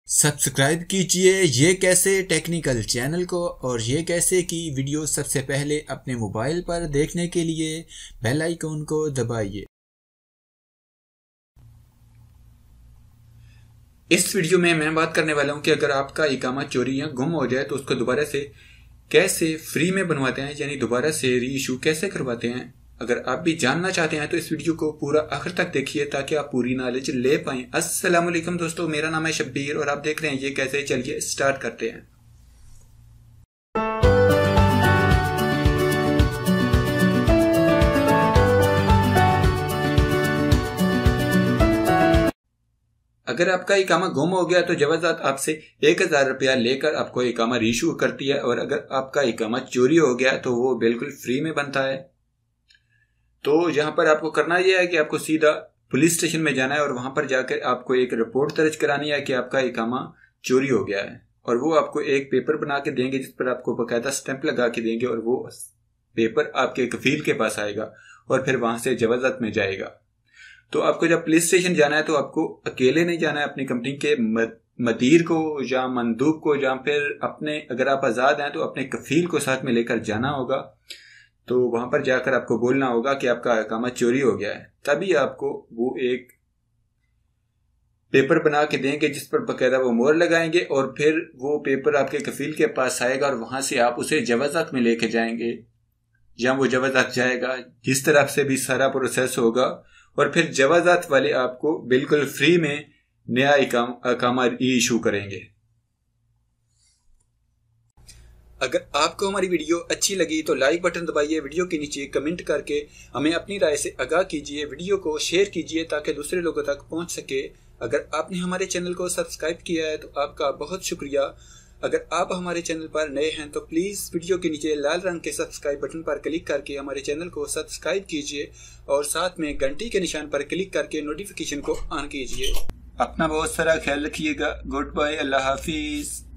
Subscribe कीजिए ये कैसे टेक्निकल चैनल को और ये कैसे की वीडियो सबसे पहले अपने मोबाइल पर देखने के लिए बेल आइकन को दबाइए। इस वीडियो में मैं बात करने वाला हूं कि अगर आपका इकामा चोरी या गुम हो जाए तो उसको दोबारा से कैसे फ्री में बनवाते हैं, यानी दोबारा से री इशू कैसे करवाते हैं। अगर आप भी जानना चाहते हैं तो इस वीडियो को पूरा आखिर तक देखिए ताकि आप पूरी नॉलेज ले पाएं। अस्सलाम वालेकुम दोस्तों, मेरा नाम है शब्बीर और आप देख रहे हैं ये कैसे। चलिए स्टार्ट करते हैं। अगर आपका इकामा गुम हो गया तो जवाजात आपसे 1000 रुपया लेकर आपको इकामा रीशू करती है, और अगर आपका इकामा चोरी हो गया तो वो बिल्कुल फ्री में बनता है। तो यहाँ पर आपको करना यह है कि आपको सीधा पुलिस स्टेशन में जाना है और वहां पर जाकर आपको एक रिपोर्ट दर्ज करानी है कि आपका इकामा चोरी हो गया है, और वो आपको एक पेपर बना के देंगे जिस पर आपको बकायदा स्टैंप लगा के देंगे, और वो पेपर आपके कफील के पास आएगा और फिर वहां से जवाजात में जाएगा। तो आपको जब पुलिस स्टेशन जाना है तो आपको अकेले नहीं जाना है, अपनी कंपनी के मदीर को या मंदूब को, या फिर अपने, अगर आप आज़ाद हैं तो अपने कफील को साथ में लेकर जाना होगा। तो वहां पर जाकर आपको बोलना होगा कि आपका इकामा चोरी हो गया है, तभी आपको वो एक पेपर बना के देंगे जिस पर बकायदा वो मोहर लगाएंगे, और फिर वो पेपर आपके कफील के पास आएगा और वहां से आप उसे जवाजात में लेके जाएंगे, या वो जवाजात जाएगा, जिस तरफ से भी सारा प्रोसेस होगा, और फिर जवाजात वाले आपको बिल्कुल फ्री में नया इकामा इशू करेंगे। अगर आपको हमारी वीडियो अच्छी लगी तो लाइक बटन दबाइए, वीडियो के नीचे कमेंट करके हमें अपनी राय से आगाह कीजिए, वीडियो को शेयर कीजिए ताकि दूसरे लोगों तक पहुंच सके। अगर आपने हमारे चैनल को सब्सक्राइब किया है तो आपका बहुत शुक्रिया। अगर आप हमारे चैनल पर नए हैं तो प्लीज़ वीडियो के नीचे लाल रंग के सब्सक्राइब बटन पर क्लिक करके हमारे चैनल को सब्सक्राइब कीजिए, और साथ में घंटी के निशान पर क्लिक करके नोटिफिकेशन को ऑन कीजिए। अपना बहुत सारा ख्याल रखिएगा। गुड बाय, अल्लाह हाफिज़।